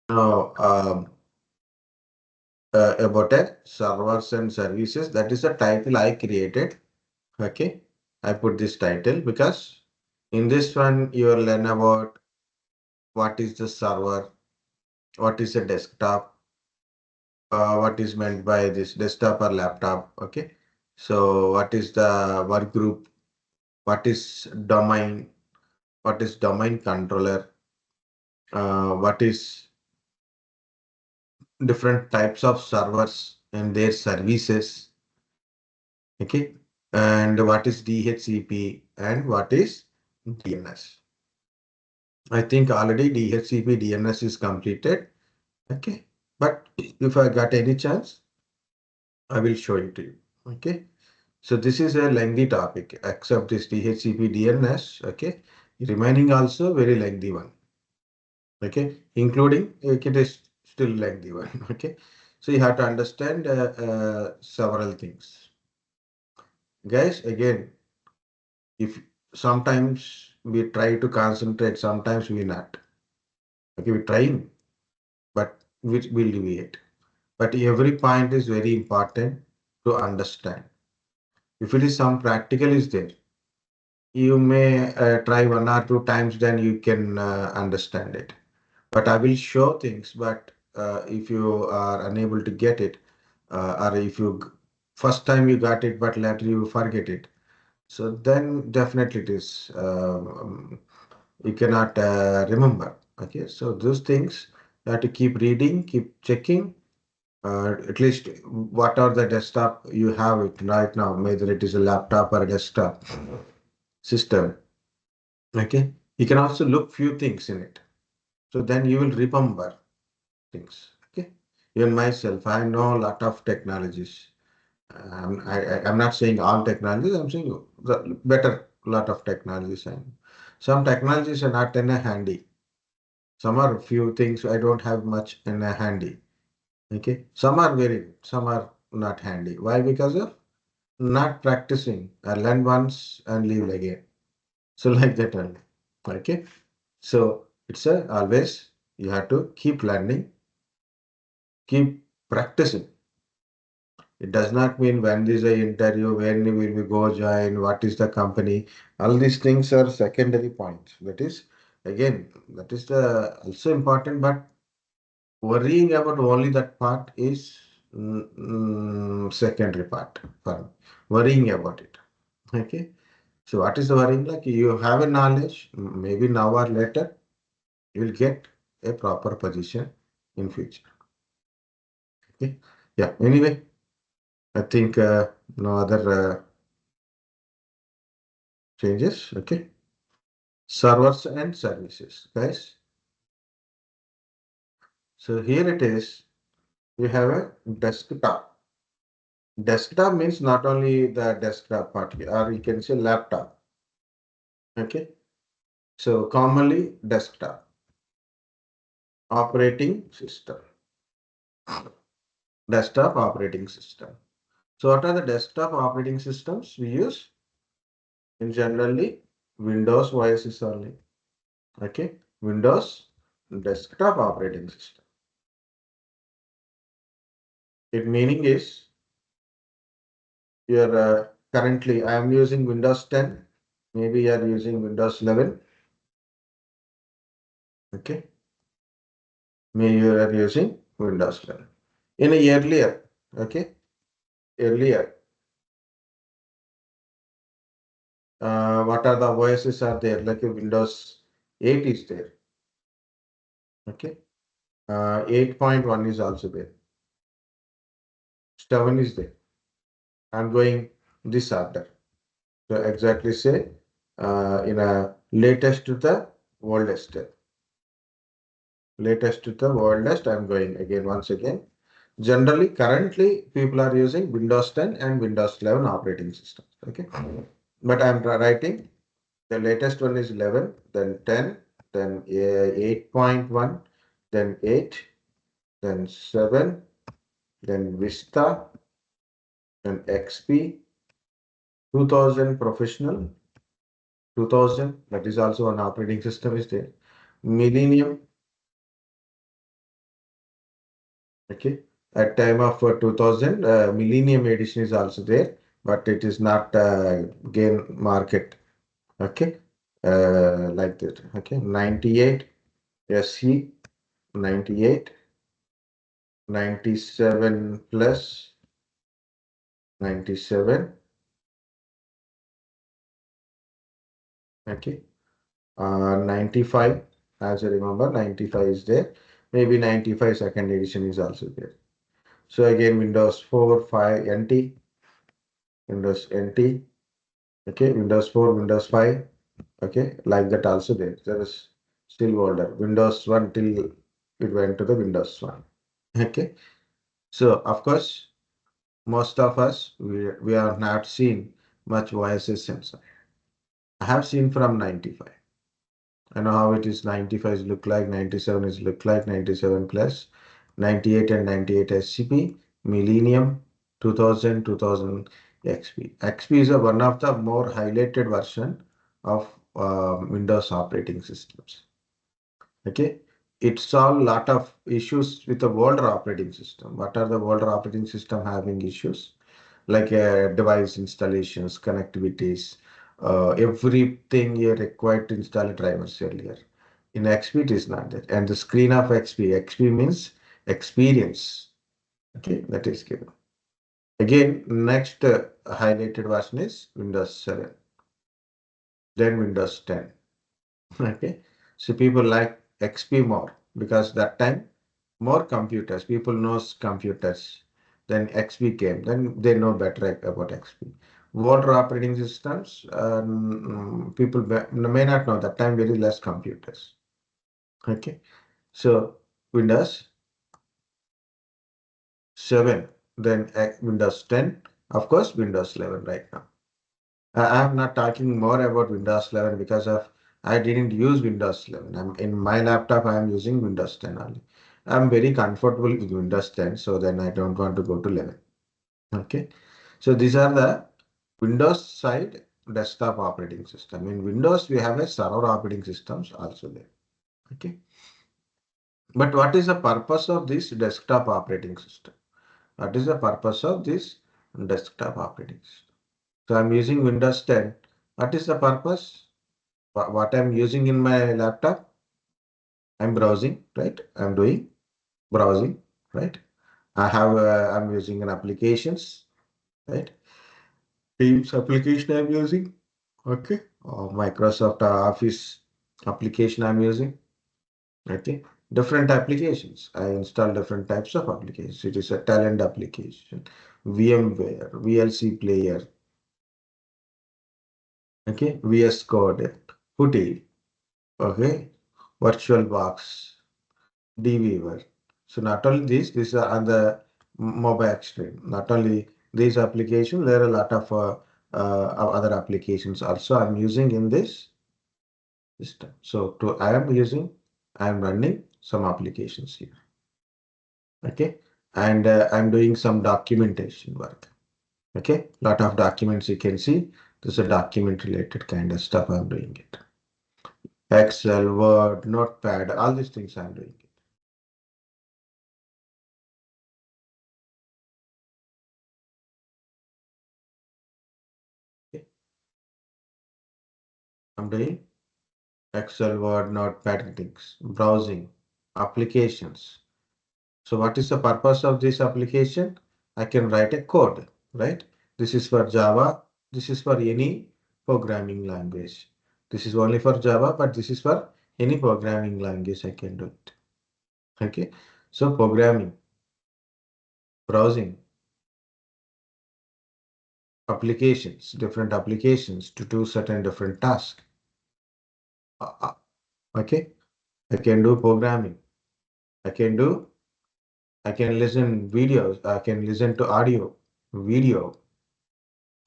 Now, about a servers and services, that is the title I created. Okay, I put this title because in this one you will learn about what is the server, what is a desktop, what is meant by this desktop or laptop. Okay, so what is the work group, what is domain, what is domain controller, what is different types of servers and their services. Okay, and what is DHCP and what is DNS. I think already DHCP DNS is completed. Okay, but if I got any chance, I will show it to you. Okay, so this is a lengthy topic, except this DHCP DNS. Okay, remaining also very lengthy one. Okay, including it is still lengthy one. Okay, so you have to understand several things, guys. Again, if sometimes we try to concentrate, sometimes we not. Okay, we trying, but we will deviate. But every point is very important to understand. If it is some practical is there, you may try one or two times, then you can understand it. But I will show things, but if you are unable to get it, or if you first time you got it, but later you forget it, so then definitely it is you cannot remember. Okay, so those things you have to keep reading, keep checking. At least what are the desktop you have it right now, whether it is a laptop or a desktop system. Okay, you can also look few things in it. So then you will remember things. Okay, even myself, I know a lot of technologies. I'm not saying all technologies. I'm saying the better lot of technologies. And some technologies are not in a handy. Some are few things I don't have much in a handy. Okay, some are very good, some are not handy. Why? Because of not practicing. I learn once and leave again. So like that only. Okay. So it's a always you have to keep learning, keep practicing. It does not mean when is the interview, when will we go join, what is the company. All these things are secondary points. That is again, that is the also important, but worrying about only that part is secondary part for me. Worrying about it. Okay. So what is the worrying? Like you have a knowledge, maybe now or later, you will get a proper position in future. Okay. Yeah. Anyway, I think no other changes. Okay. Servers and services, guys. So here it is. We have a desktop. Desktop means not only the desktop part, or you can say laptop. Okay. So commonly desktop operating system. Desktop operating system. So what are the desktop operating systems we use? In generally Windows OS is only. Okay. Windows desktop operating system. It meaning is you're currently I am using Windows 10. Maybe you are using Windows 11. Okay. Maybe you are using Windows 11. In a earlier, okay, earlier, what are the OSs are there? Like a Windows 8 is there. Okay. 8.1 is also there. 7 is there. I'm going this order. So exactly say in a latest to the oldest. Latest to the oldest, I'm going again once again. Generally, currently, people are using Windows 10 and Windows 11 operating systems. Okay. But I'm writing the latest one is 11, then 10, then 8.1, then 8, then 7, then Vista, then XP, 2000 Professional, 2000, that is also an operating system is there. Millennium, Okay. At time of 2000, Millennium Edition is also there, but it is not gain market. Okay. Like that. Okay. 98 SE, 98, 97 plus, 97. Okay. 95, as I remember, 95 is there. Maybe 95 second edition is also there. So again, Windows 4, 5, NT, Windows NT, okay, Windows 4, Windows 5, okay, like that also there. There is still older. Windows 1 till it went to the Windows 1. Okay. So of course, most of us we have not seen much voice sensor. I have seen from 95. I know how it is 95 is look like, 97 is look like, 97 plus, 98 and 98 SCP, Millennium, 2000, 2000 XP. XP is one of the more highlighted version of Windows operating systems. Okay, it solved a lot of issues with the older operating system. What are the older operating system having issues? Like device installations, connectivities, everything you required to install drivers earlier. In XP, it is not that. And the screen of XP, XP means experience. Okay, that is given. Again, next highlighted version is Windows 7, then Windows 10. Okay, so people like XP more because that time more computers, people knows computers. Then XP came, then they know better about XP. Older operating systems, people may not know that time very less computers. Okay, so Windows 7, then Windows 10, of course Windows 11 right now. I'm not talking more about Windows 11 because of I didn't use Windows 11. In my laptop, I am using Windows 10 only. I'm very comfortable with Windows 10, so then I don't want to go to 11. Okay. So these are the Windows side desktop operating system. In Windows, we have a server operating systems also there. Okay. But what is the purpose of this desktop operating system? What is the purpose of this desktop operating system? So I'm using Windows 10. What is the purpose? What I'm using in my laptop? I'm browsing, right? I'm doing browsing, right? I'm using an applications, right? Teams application I'm using, okay? Or Microsoft Office application I'm using, okay? Different applications. I install different types of applications. It is a talent application, VMware, VLC player, okay? VS Code, Putty, okay? VirtualBox, DVever. So not only these are on the mobile extreme. Not only these applications, there are a lot of other applications also I'm using in this system. So I am running some applications here. Okay, and I'm doing some documentation work. Okay, lot of documents you can see. This is a document related kind of stuff I'm doing it. Excel, Word, Notepad, all these things I'm doing it. Okay, I'm doing Excel, Word, Notepad things, browsing, applications. So what is the purpose of this application? I can write a code, right? This is for Java. This is for any programming language. This is only for Java, but this is for any programming language I can do it. Okay. So programming, browsing, applications, different applications to do certain different tasks. Okay. I can do programming. I can do I can listen videos, I can listen to audio, video.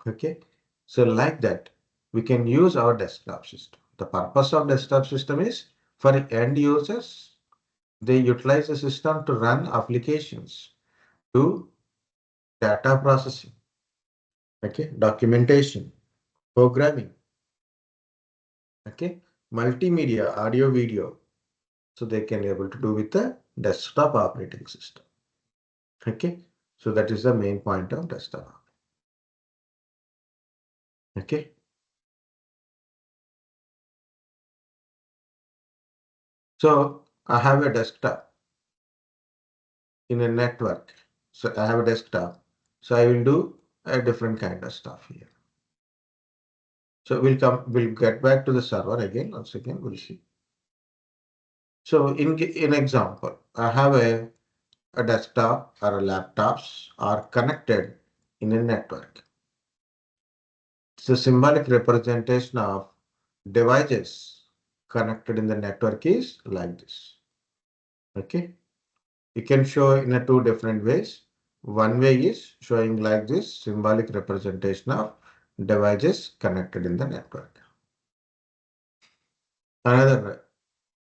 Okay. So like that, we can use our desktop system. The purpose of desktop system is for end users, they utilize the system to run applications, do data processing, okay, documentation, programming, okay, multimedia, audio, video. So they can able to do with the desktop operating system. Okay, so that is the main point of desktop. Okay, so I have a desktop in a network. So I have a desktop. So I will do a different kind of stuff here. So we'll get back to the server again. Once again, we'll see. So in example, I have a desktop or a laptops are connected in a network. So symbolic representation of devices connected in the network is like this. Okay. You can show in a two different ways. One way is showing like this symbolic representation of devices connected in the network. Another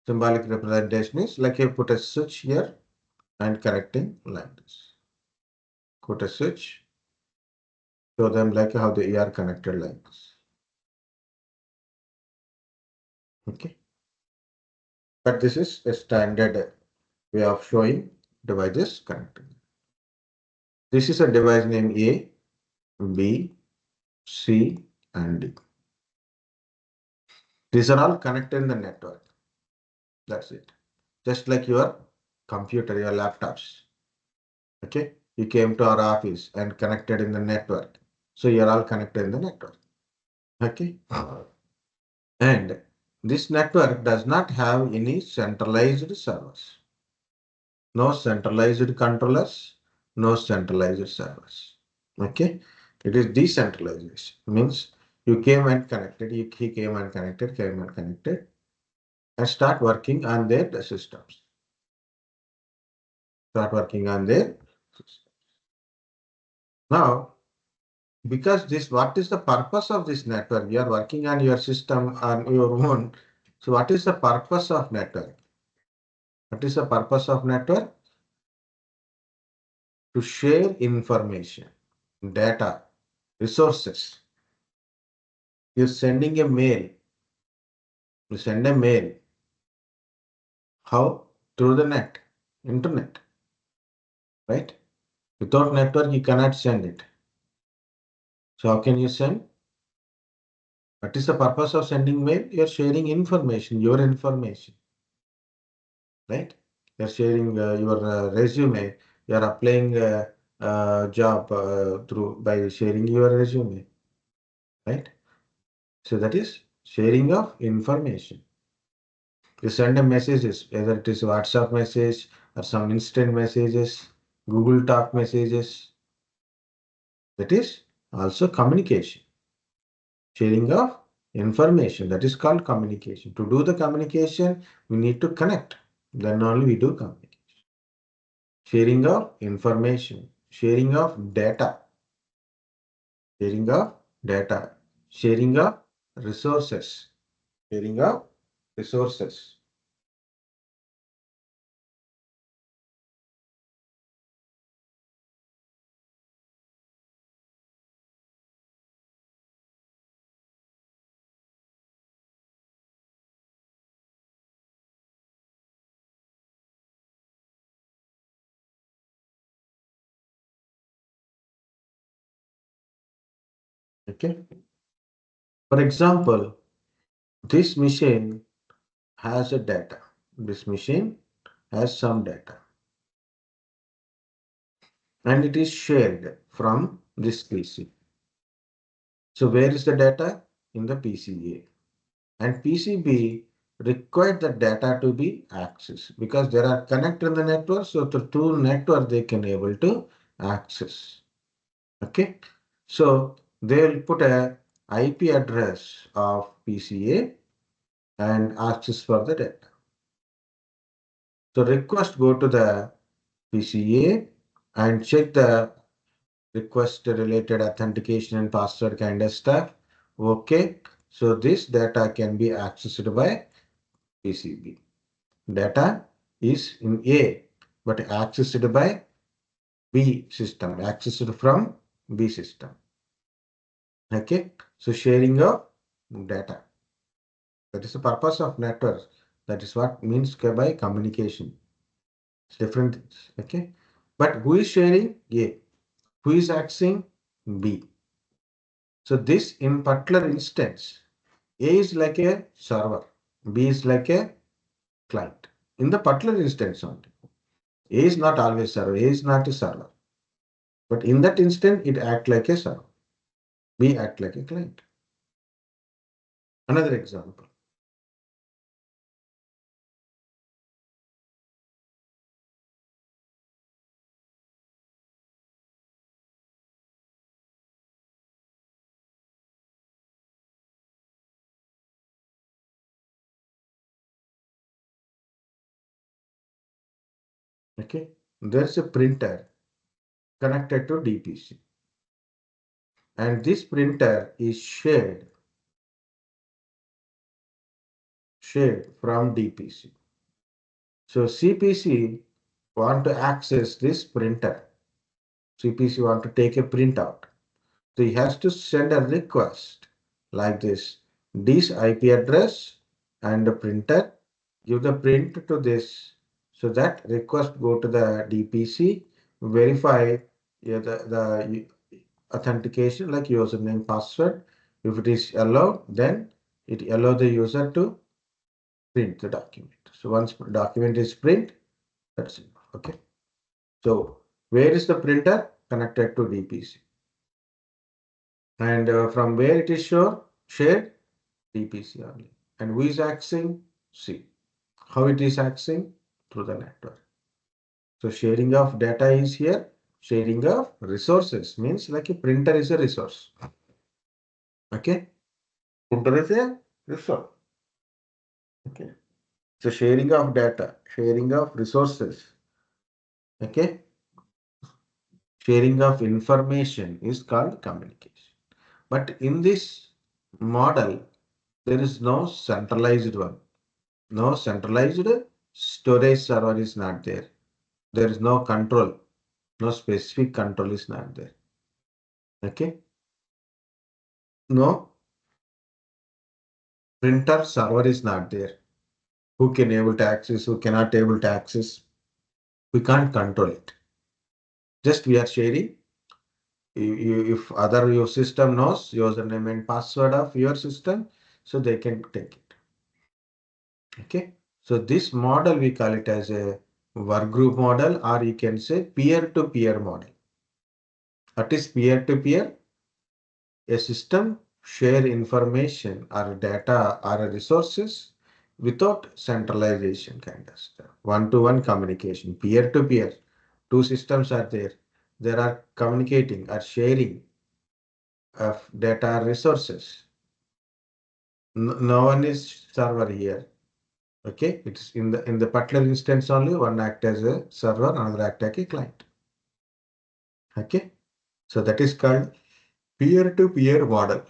symbolic representation is like you put a switch here and connecting like this. Put a switch, show them like how they are connected like this. Okay. But this is a standard way of showing devices connected. This is a device name A, B, C, and D. These are all connected in the network. That's it. Just like your computer, your laptops. Okay. You came to our office and connected in the network. So you're all connected in the network. Okay. And this network does not have any centralized servers. No centralized controllers, no centralized servers. Okay. It is decentralization. Means you came and connected, he came and connected, and start working on their systems. Start working on their systems. Now, because this, what is the purpose of this network? You are working on your system on your own. So what is the purpose of network? What is the purpose of network? To share information, data, resources. You're sending a mail. You send a mail. How? Through the net, internet, right? Without network, you cannot send it. So how can you send? What is the purpose of sending mail? You're sharing information, your information, right? You're sharing your resume. You're applying a job through by sharing your resume, right? So that is sharing of information. You send a messages, whether it is WhatsApp message or some instant messages, Google Talk messages. That is also communication. Sharing of information. That is called communication. To do the communication, we need to connect. Then only we do communication. Sharing of information. Sharing of data. Sharing of data. Sharing of resources. Sharing of resources. Okay. For example, this machine has a data. This machine has some data and it is shared from this PC. So where is the data? In the PCA. And PCB required the data to be accessed because there are connected in the network. So through network they can able to access. Okay. So they'll put a IP address of PCA and access for the data. So request go to the PCA and check the request related authentication and password kind of stuff. Okay. So this data can be accessed by PCB. Data is in A, but accessed by B system, accessed from B system. Okay. So sharing of data. That is the purpose of network. That is what means by communication. It's different things. Okay. But who is sharing? A. Who is accessing? B. So this in particular instance, A is like a server, B is like a client. In the particular instance only. A is not always server, A is not a server. But in that instant, it act like a server. B act like a client. Another example. Okay. There's a printer connected to DPC. And this printer is shared from DPC. So CPC want to access this printer. CPC want to take a printout. So he has to send a request like this IP address and the printer, give the print to this. So that request go to the DPC, verify the authentication like username, password. If it is allowed, then it allow the user to print the document. So once document is print, that's it. Okay. So where is the printer? Connected to DPC. And from where it is shared? DPC only. And who is accessing? C. How it is accessing? Through the network. So sharing of data is here. Sharing of resources means like a printer is a resource. Okay. Printer is a resource. Okay. So sharing of data, sharing of resources. Okay. Sharing of information is called communication. But in this model, there is no centralized one. No centralized storage server is not there. There is no control. No specific control is not there. Okay. No printer server is not there. Who can able to access, who cannot able to access. We can't control it. Just we are sharing. If other your system knows username and password of your system, so they can take it. Okay. So this model we call it as a work group model, or you can say peer-to-peer model. What is peer-to-peer? A system share information or data or resources without centralization kind of stuff. One-to-one communication, peer-to-peer. Two systems are there. They are communicating or sharing of data or resources. No one is server here. Okay, it's in the particular instance only one act as a server, another act as a client. Okay, so that is called peer-to-peer model.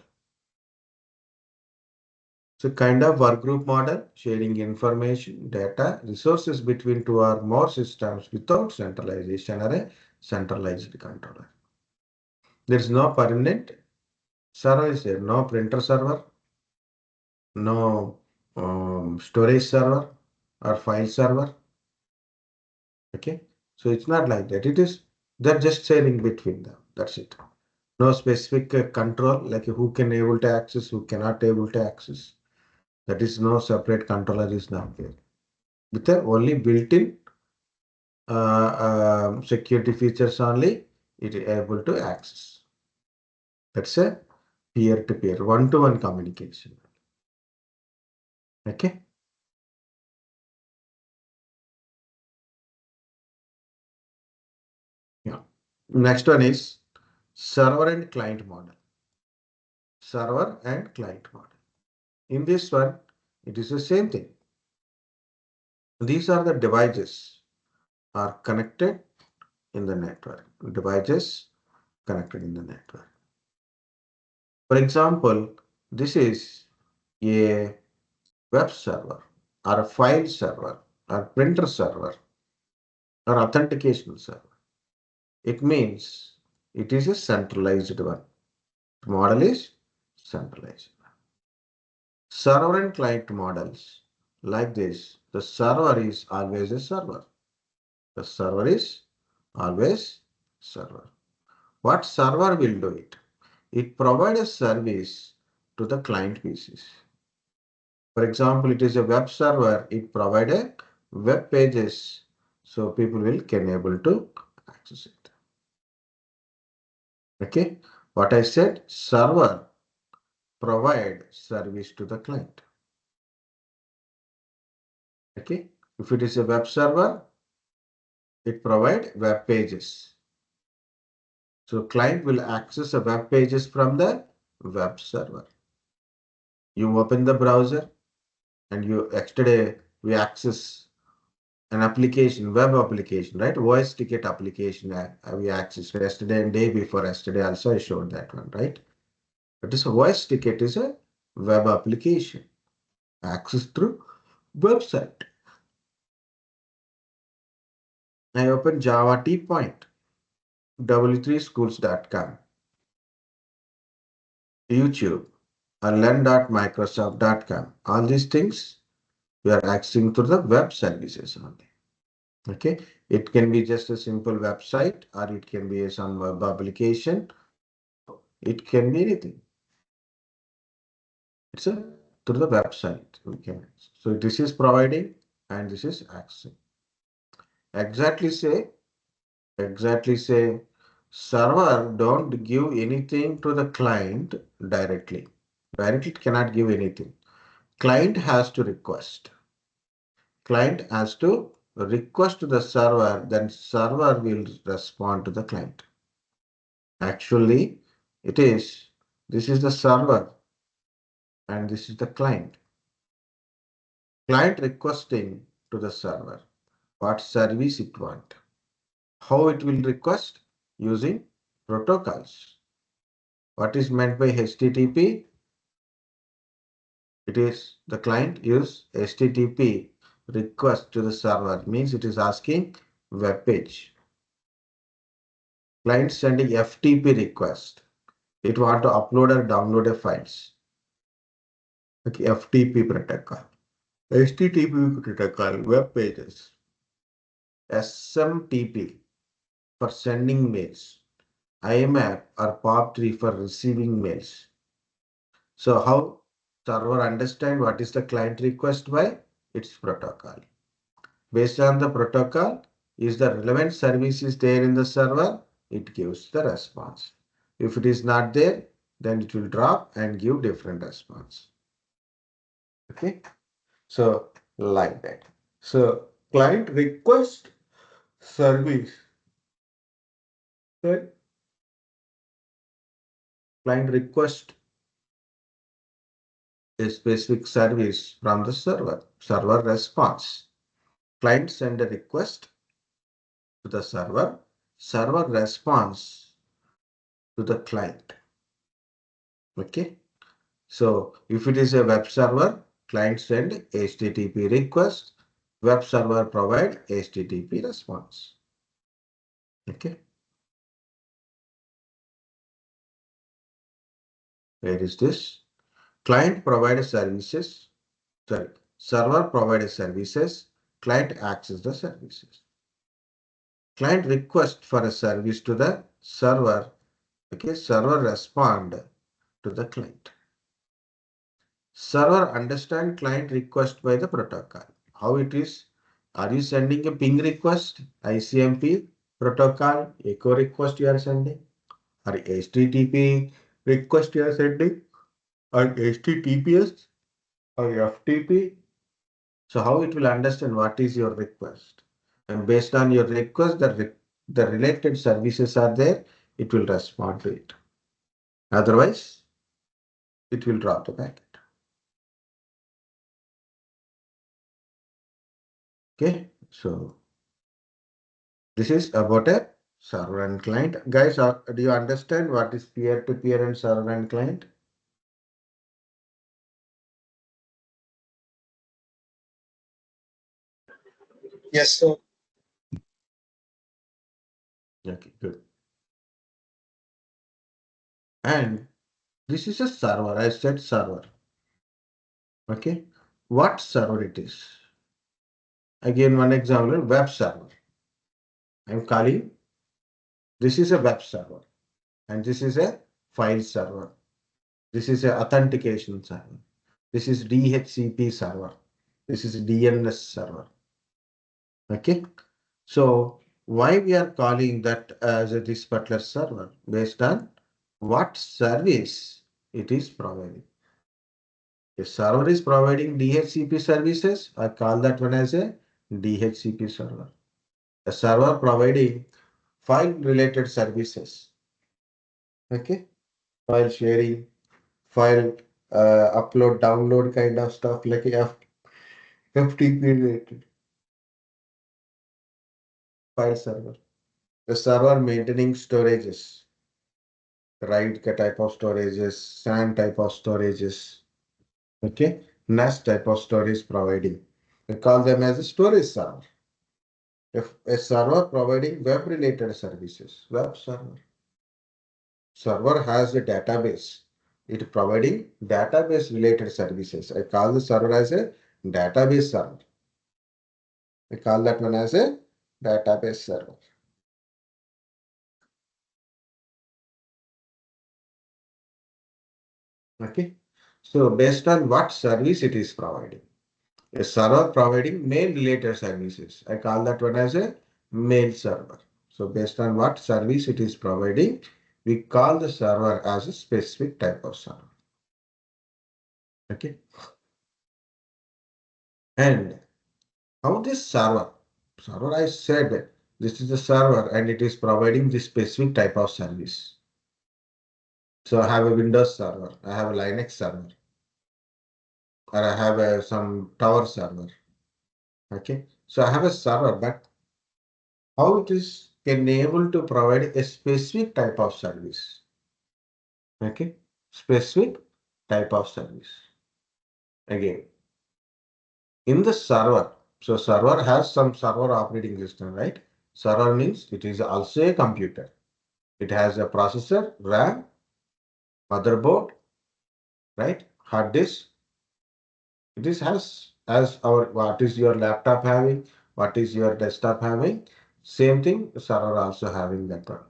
So kind of work group model, sharing information, data, resources between two or more systems without centralization or a centralized controller. There is no permanent server is there, no printer server, no storage server or file server. Okay, so it's not like that. It is they're just sharing between them. That's it. No specific control like who can able to access, who cannot able to access. That is no separate controller is not there. With the only built-in security features only, it is able to access. That's a peer-to-peer, one-to-one communication. Okay. Yeah. Next one is server and client model. Server and client model. In this one, it is the same thing. These are the devices are connected in the network. Devices connected in the network. For example, this is a web server or a file server or printer server or authentication server. It means it is a centralized one. The model is centralized. Server and client models like this. The server is always a server. The server is Always server. What server will do it? It provides a service to the client PCs. For example, it is a web server. It provides a web pages, so people will can able to access it. Okay, what I said, server provide service to the client. Okay, if it is a web server, it provide web pages. So client will access the web pages from the web server. You open the browser and you yesterday we access an application, web application, right? Voice ticket application we accessed yesterday and day before yesterday also I showed that one, right? But this voice ticket is a web application accessed through website. I open Java T point, w3schools.com, YouTube, or learn.microsoft.com. All these things we are accessing through the web services only. Okay, it can be just a simple website or it can be some web application. So it can be anything. It's a through the website we can. So this is providing and this is accessing. Exactly say server don't give anything to the client directly. Directly it cannot give anything. Client has to request. Client has to request to the server, then server will respond to the client. Actually, this is the server and this is the client. Client requesting to the server what service it want. How it will request? Using protocols. What is meant by HTTP? It is the client use HTTP request to the server, means it is asking web page. Client sending FTP request. It want to upload or download a files. Okay, FTP protocol. HTTP protocol, web pages. SMTP for sending mails. IMAP or POP3 for receiving mails. So how server understand what is the client request by its protocol. Based on the protocol, is the relevant service is there in the server, it gives the response. If it is not there, then it will drop and give different response. Okay, so like that. So client request service. Right? Client request a specific service from the server. Server response. Client send a request to the server. Server response to the client. Okay. So if it is a web server, client send HTTP request. Web server provide HTTP response. Okay. Where is this? Client provides services. Sorry. Server provides services. Client access the services. Client request for a service to the server. Okay. Server respond to the client. Server understand client request by the protocol. How it is? Are you sending a ping request, ICMP protocol, echo request you are sending, or HTTP request you are sending, or HTTPS or FTP? So how it will understand what is your request? And based on your request, the related services are there, it will respond to it. Otherwise, it will drop the packet. Okay, so this is about a server and client. Guys, do you understand what is peer-to-peer and server and client? Yes, sir. Okay, good. And this is a server. I said server. Okay. What server it is? Again, one example, web server. I'm calling This is a web server, and this is a file server. This is a authentication server. This is DHCP server. This is DNS server. Okay. So why we are calling that as this particular server based on what service it is providing. If server is providing DHCP services, I call that one as a DHCP server. A server providing file related services. Okay. File sharing, file upload, download kind of stuff like FTP related file server. The server maintaining storages, RAID type of storages, SAN type of storages, okay, NAS type of storage providing. We call them as a storage server. If a server providing web related services, web server. Server has a database. It providing database related services. I call the server as a database server. We call that one as a database server. Okay. So based on what service it is providing. A server providing mail related services. I call that one as a mail server. So based on what service it is providing, we call the server as a specific type of server. Okay. And how this server I said this is the server and it is providing this specific type of service. So I have a Windows server, I have a Linux server, or I have some tower server. Okay. So I have a server, but how it is able to provide a specific type of service. Okay. Specific type of service. Again, in the server, so server has some server operating system, right? Server means it is also a computer. It has a processor, RAM, motherboard, right? Hard disk. It is has as our what is your laptop having, what is your desktop having. Same thing, server also having that one.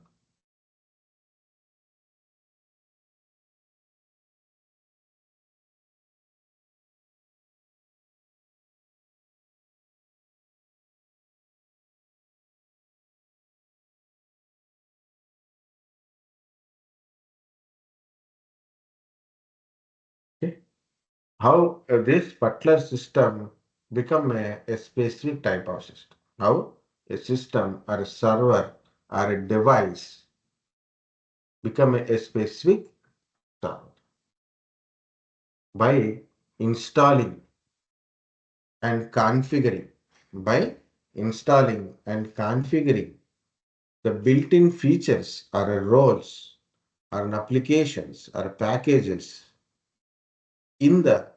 Okay. How this particular system become a specific type of system. How a system or a server or a device become a specific server by installing and configuring by installing and configuring the built-in features or roles or applications or packages in the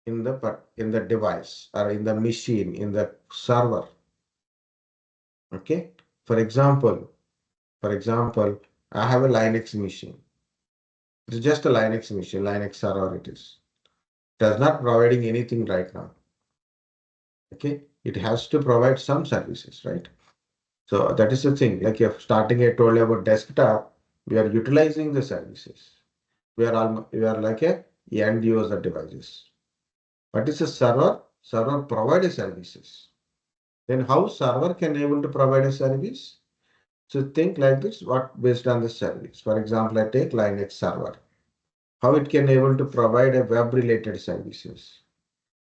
in the device or in the machine in the server. Okay. For example, I have a Linux machine. It's just a Linux machine, Linux server it is. Does not providing anything right now. Okay. It has to provide some services, right? So that is the thing. Like if starting I told you about desktop, we are utilizing the services. We are like a end user devices. What is a server? Server provides services. Then how server can able to provide a service? So think like this, what based on the service. For example, I take Linux server. How it can able to provide a web related services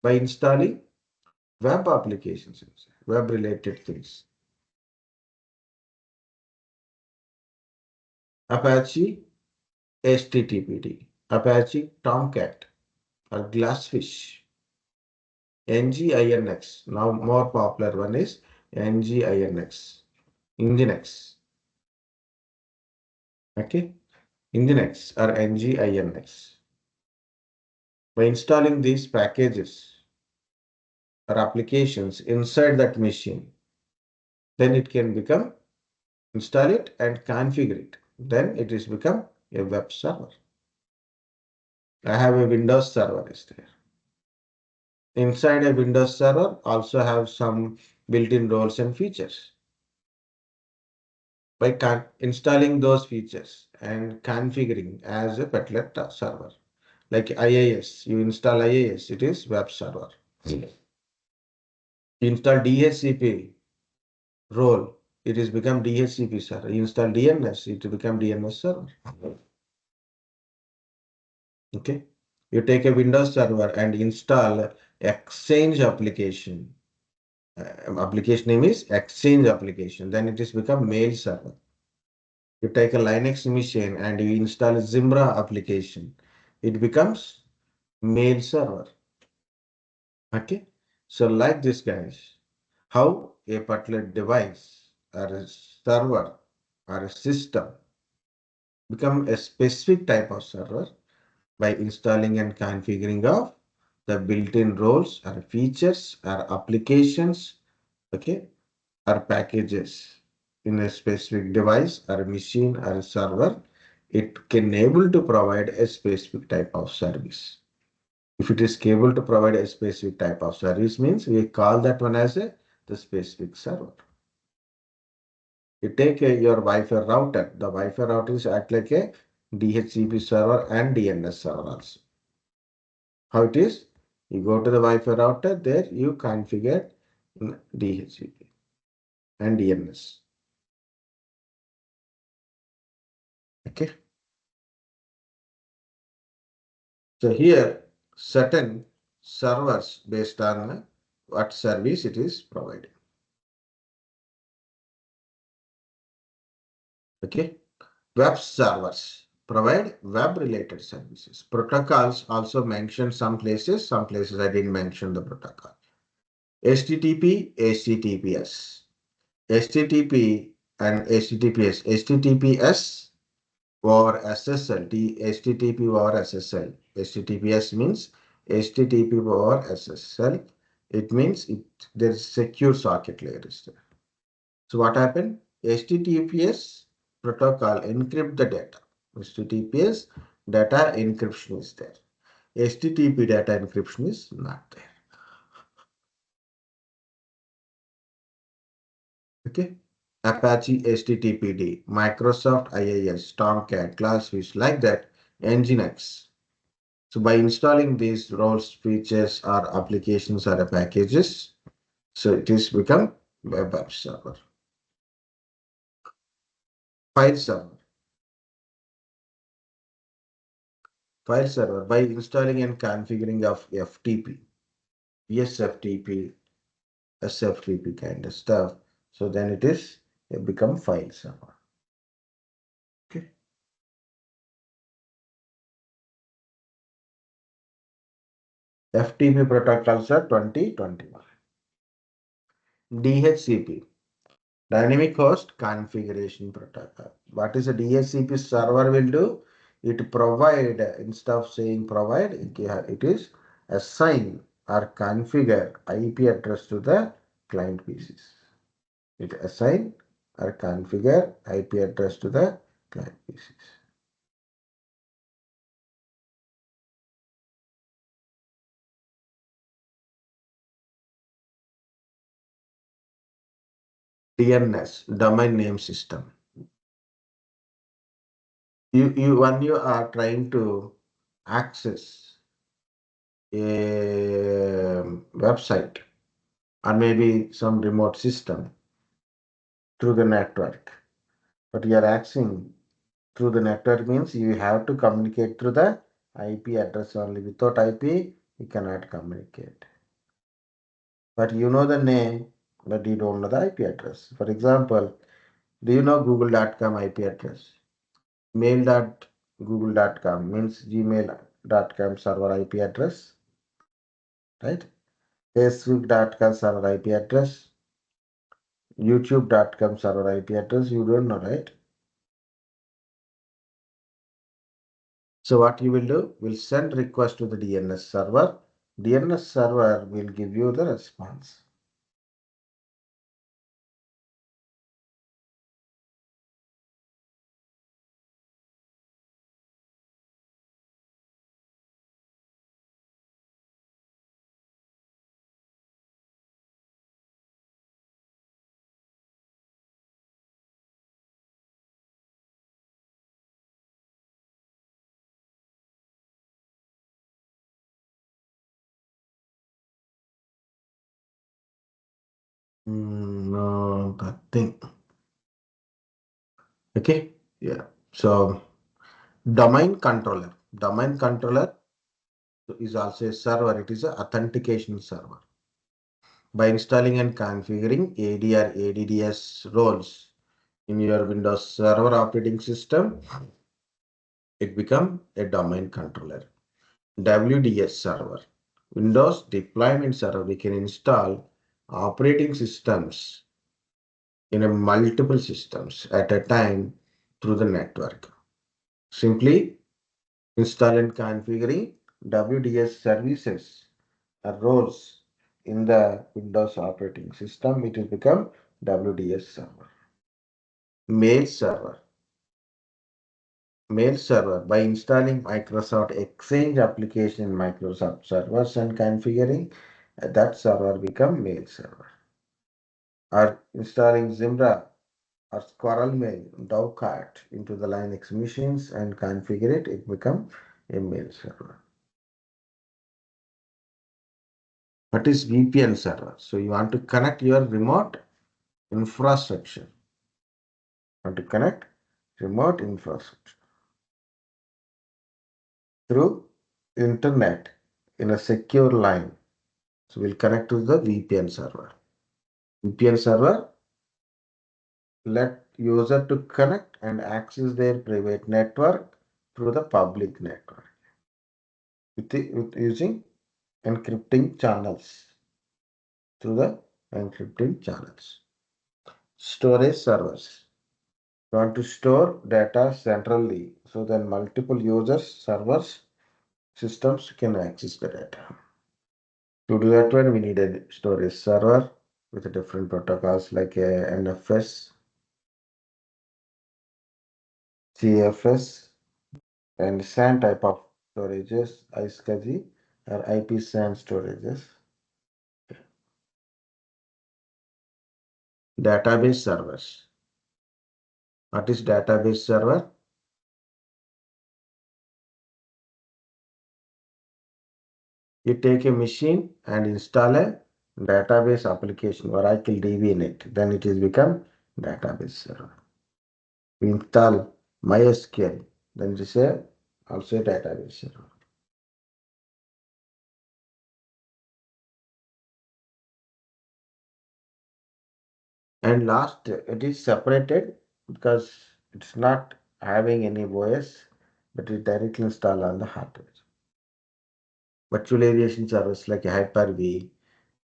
by installing web applications, web related things. Apache HTTPD, Apache Tomcat or Glassfish, NGINX. Now more popular one is NGINX, Nginx. Okay, Nginx or NGINX. By installing these packages or applications inside that machine, then it can become install it and configure it. Then it is become a web server. I have a Windows server is there. Inside a Windows server also have some built-in roles and features. by installing those features and configuring as a petlet server. Like IIS, you install IIS, it is web server. You install DHCP role, it is become DHCP server. You install DNS, it will become DNS server. Okay. You take a Windows server and install Exchange application. Application name is Exchange application. Then it is become mail server. You take a Linux machine and you install Zimbra application. It becomes mail server. Okay. So like this guys, how a particular device or a server or a system become a specific type of server by installing and configuring of the built-in roles or features or applications, okay, or packages in a specific device or a machine or a server. It can able to provide a specific type of service. If it is able to provide a specific type of service means we call that one as the specific server. You take your Wi-Fi router. The Wi-Fi router is act like a DHCP server and DNS server also. How it is? You go to the Wi-Fi router, there you configure DHCP and DNS. Okay. So here certain servers based on what service it is providing. Okay. Web servers provide web related services. Protocols also mentioned some places I didn't mention the protocol. HTTP, HTTPS. HTTP and HTTPS. HTTPS over SSL, HTTP over SSL. HTTPS means HTTP over SSL. It means there is secure socket layer is there. So what happened? HTTPS protocol encrypt the data. HTTPS data encryption is there. HTTP data encryption is not there. Okay. Apache HTTPD, Microsoft IIS, Tomcat, Glassfish, like that, Nginx. So by installing these roles, features, or applications or packages, so it is become web app server. File server. File server by installing and configuring of FTP, SFTP, SFTP kind of stuff. So then it become file server. Okay. FTP protocols are 2021. DHCP. Dynamic host configuration protocol. What is a DHCP server will do? It provide, instead of saying provide, it is assign or configure IP address to the client PCs. It assign or configure IP address to the client PCs. DNS, domain name system. When you are trying to access a website or maybe some remote system through the network. But you are accessing through the network means you have to communicate through the IP address only. Without IP, you cannot communicate. But you know the name, but you don't know the IP address. For example, do you know google.com IP address? Mail.google.com means gmail.com server IP address, right? Facebook.com server IP address, youtube.com server IP address, you don't know, right? So what you will do, will send request to the DNS server. DNS server will give you the response. No, nothing. Okay. Yeah. So domain controller. Domain controller is also a server. It is an authentication server. By installing and configuring AD or ADDS roles in your Windows Server operating system, it becomes a domain controller. WDS server, Windows deployment server. We can install operating systems in a multiple systems at a time through the network. Simply install and configuring WDS services or roles in the Windows operating system. It will become WDS server. Mail server. Mail server. By installing Microsoft Exchange application in Microsoft servers and configuring, that server become mail server. Or installing Zimbra or Squirrel Mail, Tomcat into the Linux machines and configure it, it become a mail server. What is VPN server? So you want to connect your remote infrastructure. Want to connect remote infrastructure through internet in a secure line. So we'll connect to the VPN server. VPN server let user to connect and access their private network through the public network with using encrypting channels through the encrypting channels. Storage servers. You want to store data centrally so that multiple users, servers, systems can access the data. To do that one, we need a storage server with different protocols like NFS, CFS, and SAN type of storages, iSCSI or IP SAN storages. Database servers. What is database server? You take a machine and install a database application, Oracle DB in it. Then it is become database server. We install MySQL. Then it is also a database server. And last, it is separated because it's not having any OS, but it directly installed on the hardware. Virtualization service like Hyper-V,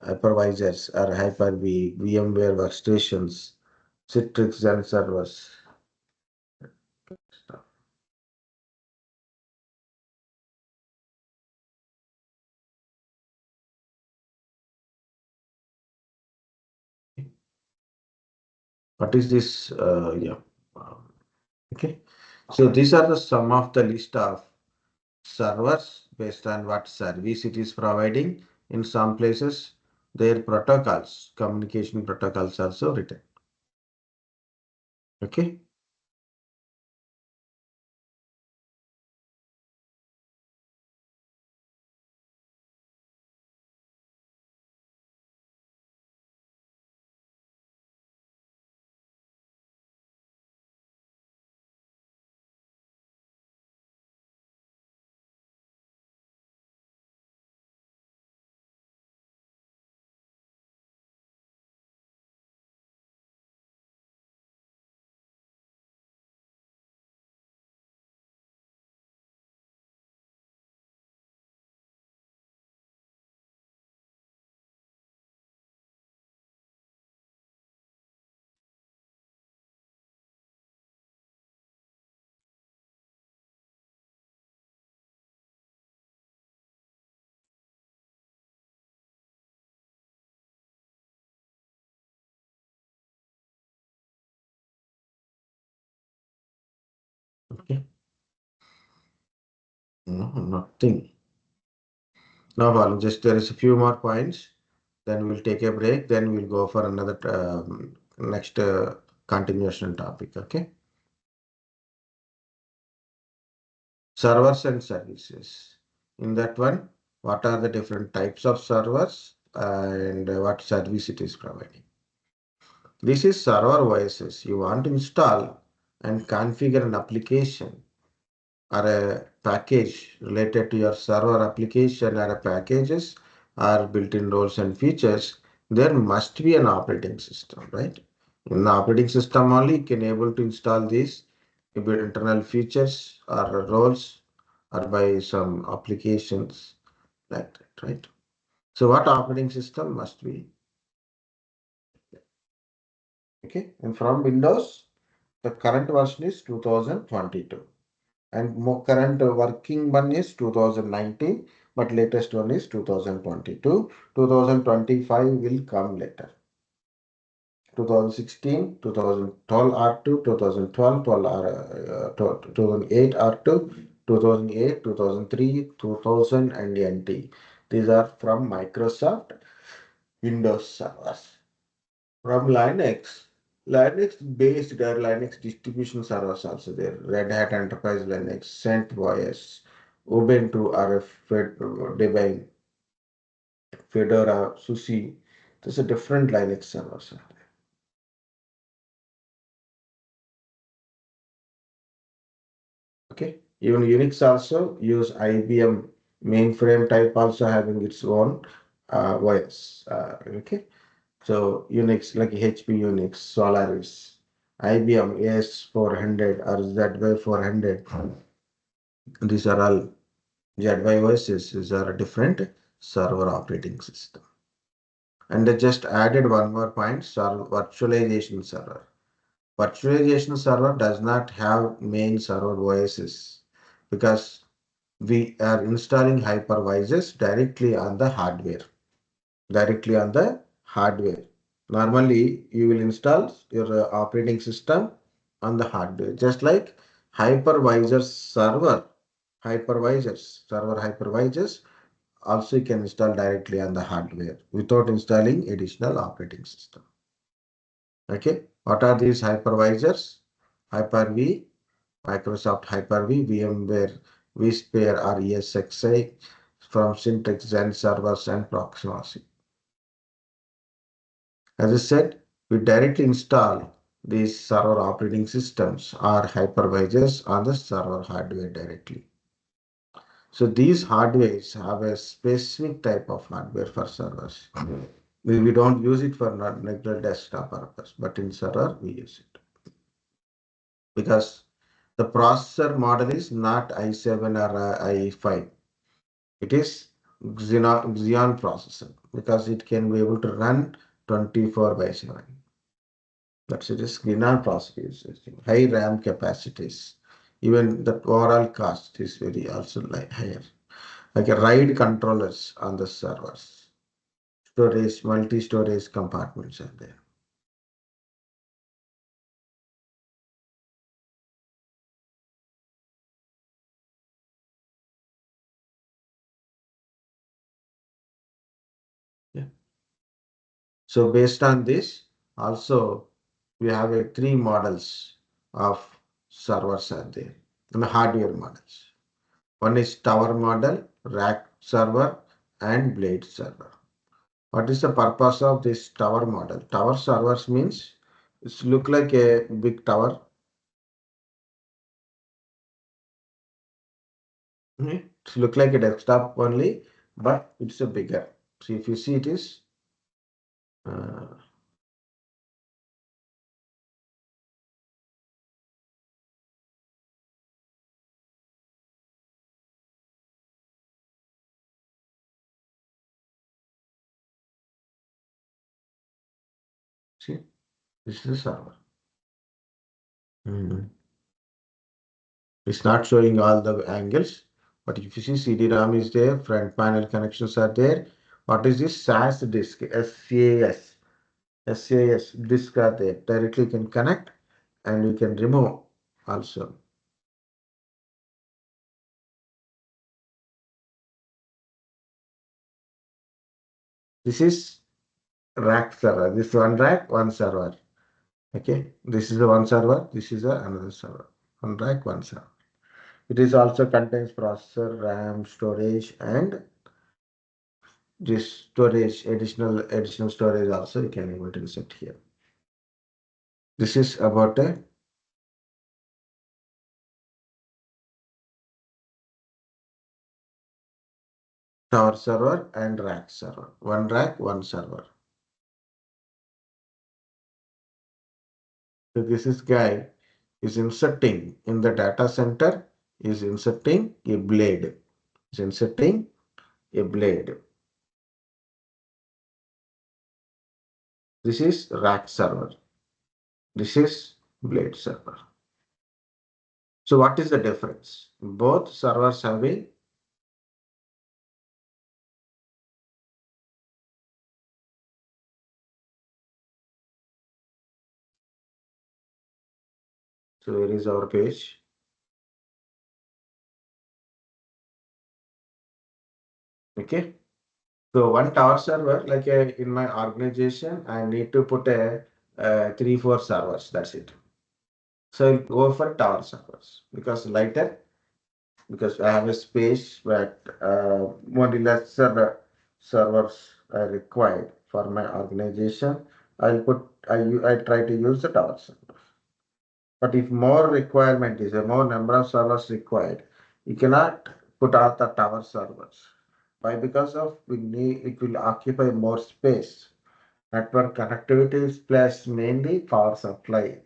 hypervisors or Hyper-V, VMware workstations, Citrix and servers. What is this? Yeah. Okay. So these are the sum of the list of servers based on what service it is providing. In some places, their protocols, communication protocols also written. Okay. Okay. No, nothing. No problem. Just there is a few more points. Then we'll take a break. Then we'll go for another next continuation topic. Okay. Servers and services. In that one, what are the different types of servers and what service it is providing? This is server OSs. You want to install and configure an application or a package related to your server application or a packages or built-in roles and features, there must be an operating system, right? In the operating system only you can able to install these internal features or roles or by some applications like that, right? So what operating system must be? Okay, and from Windows, the current version is 2022. And more current working one is 2019, but latest one is 2022. 2025 will come later. 2016, 2012 R2, 2012, 2008 R2, 2008, 2003, 2000 and NT. These are from Microsoft Windows servers. From Linux, Linux based there Linux distribution servers also there. Red Hat Enterprise Linux, CentOS, Ubuntu RF, Debian, Fedora, SUSE. There's a different Linux servers. Okay. Even Unix also use IBM mainframe type also having its own OS. Okay. So Unix like HP Unix, Solaris, IBM AS400 or ZY400. These are all ZYOSs. These are a different server operating system. And they just added one more point, virtualization server. Virtualization server does not have main server OSs because we are installing hypervisors directly on the hardware. Directly on the hardware. Normally, you will install your operating system on the hardware, just like hypervisor server, server hypervisors also you can install directly on the hardware without installing additional operating system. Okay, what are these hypervisors? Hyper-V, Microsoft Hyper-V, VMware, vSphere or ESXi from Syntax, Zen servers and Proxmox. As I said, we directly install these server operating systems or hypervisors on the server hardware directly. So these hardwares have a specific type of hardware for servers. We don't use it for regular desktop purpose, but in server we use it because the processor model is not i7 or i5. It is Xeon processor because it can be able to run 24 by 7. That's it is Xenon processors, high RAM capacities. Even the overall cost is very also like higher. Like a RAID controllers on the servers. Storage, multi-storage compartments are there. Yeah. So based on this, also we have a three models of servers are there. And hardware models. One is tower model, rack server, and blade server. What is the purpose of this tower model? Tower servers means it's look like a big tower. It's look like a desktop only, but it's a bigger. So if you see it is, uh, see, this is a server. Mhm. It's not showing all the angles, but if you see CD-ROM is there, front panel connections are there. What is this SAS disk? SAS. SAS disk are there. Directly you can connect and you can remove also. This is rack server. This one rack, one server. Okay. This is the one server. This is another server. One rack, one server. It is also contains processor, RAM, storage, and this storage, additional storage also you can able to insert here. This is about a tower server and rack server. One rack, one server. So this is guy is inserting in the data center, is inserting a blade. Is inserting a blade. This is rack server. This is blade server. So what is the difference? Both servers having. So here is our page. Okay. So one tower server, like in my organization, I need to put a, 3, 4 servers. That's it. So I'll go for tower servers because lighter, because I have a space that only less servers are required for my organization. I try to use the tower server. But if more requirement is a more number of servers required, you cannot put all the tower servers. Why? Because of we need it will occupy more space. Network connectivity is plus mainly power supply.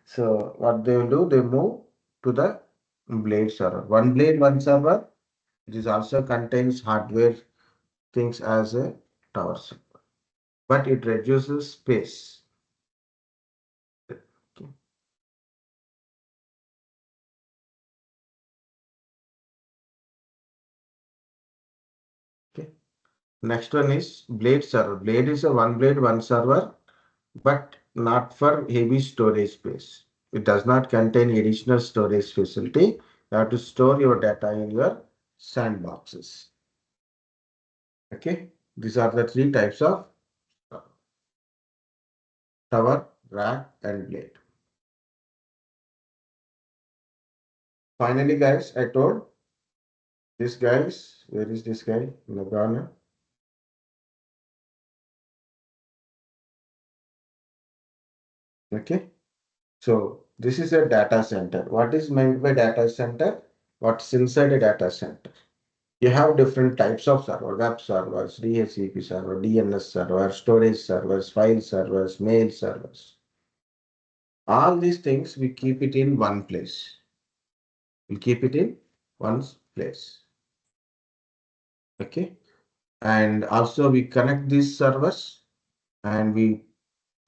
So what they will do, they move to the blade server. One blade, one server. It is also contains hardware things as a tower server, but it reduces space. Okay. Okay. Next one is blade server. Blade is a one blade, one server, but not for heavy storage space. It does not contain additional storage facility. You have to store your data in your sandboxes. Okay. These are the three types of tower, rack, and blade. Finally, guys, I told this guys, where is this guy? Nagana. Okay. So this is a data center. What is meant by data center? What's inside a data center? You have different types of server, web servers, DHCP server, DNS server, storage servers, file servers, mail servers. All these things we keep it in one place. We keep it in one place. Okay. And also we connect these servers and we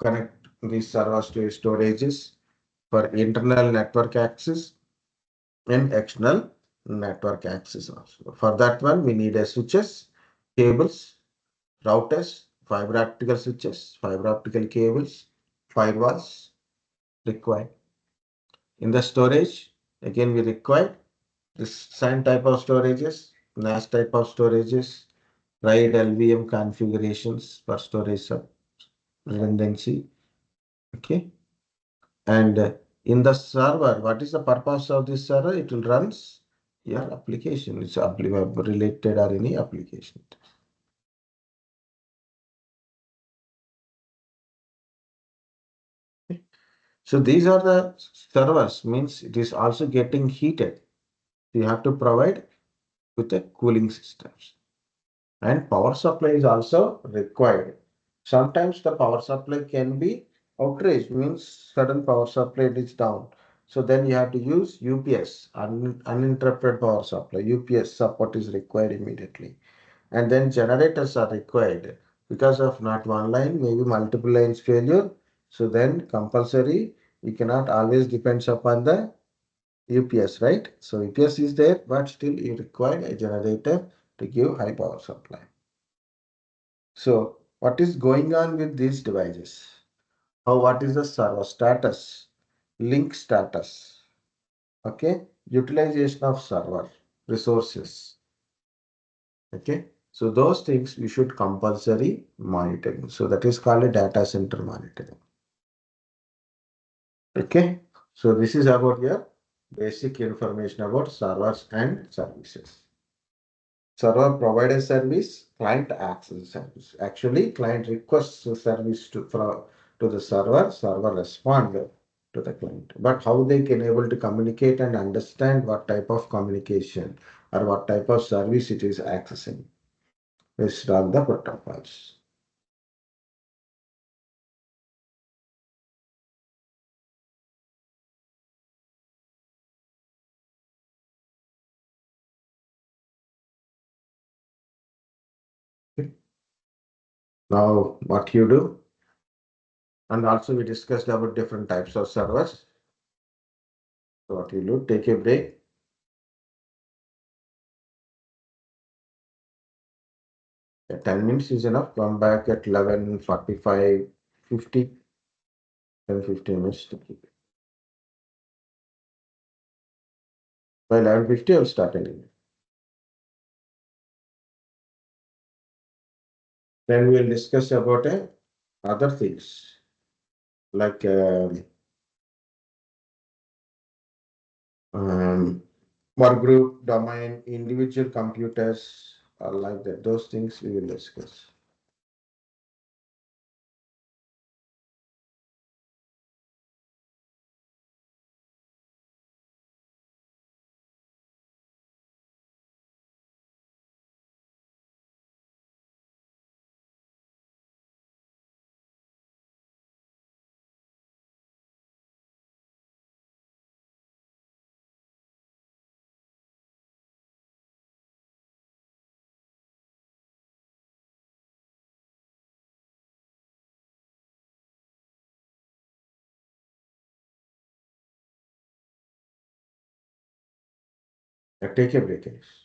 connect these servers to storages for internal network access and external network access also. For that one, we need a switches, cables, routers, fiber optical switches, fiber optical cables, firewalls required. In the storage, again we require this same type of storages, NAS type of storages, RAID LVM configurations for storage redundancy. Okay. And in the server, what is the purpose of this server? It will runs your application. It's related or any application. Okay. So these are the servers, means it is also getting heated. You have to provide with the cooling systems. And power supply is also required. Sometimes the power supply can be outraged, means sudden power supply is down. So then you have to use UPS, uninterrupted power supply. UPS support is required immediately. And then generators are required because of not one line, maybe multiple lines failure. So then compulsory, you cannot always depends upon the UPS, right? So UPS is there, but still you require a generator to give high power supply. So what is going on with these devices? What is the server status? Link status. Okay. Utilization of server resources. Okay. So those things we should compulsory monitoring. So that is called a data center monitoring. Okay. So this is about your basic information about servers and services. Server provide a service, client access service. Actually, client requests a service to to the server, server respond to the client. But how they can able to communicate and understand what type of communication or what type of service it is accessing based on the protocols. Okay. Now, what you do, and also we discussed about different types of servers. So what you do, take a break. Yeah, 10 minutes is enough. Come back at 11:45, 50, 10, 15 minutes to keep it. By 11:50, I'll start anyway. Then we'll discuss about other things like um, work group, domain, individual computers, or like that. Those things we will discuss. Take a break, guys.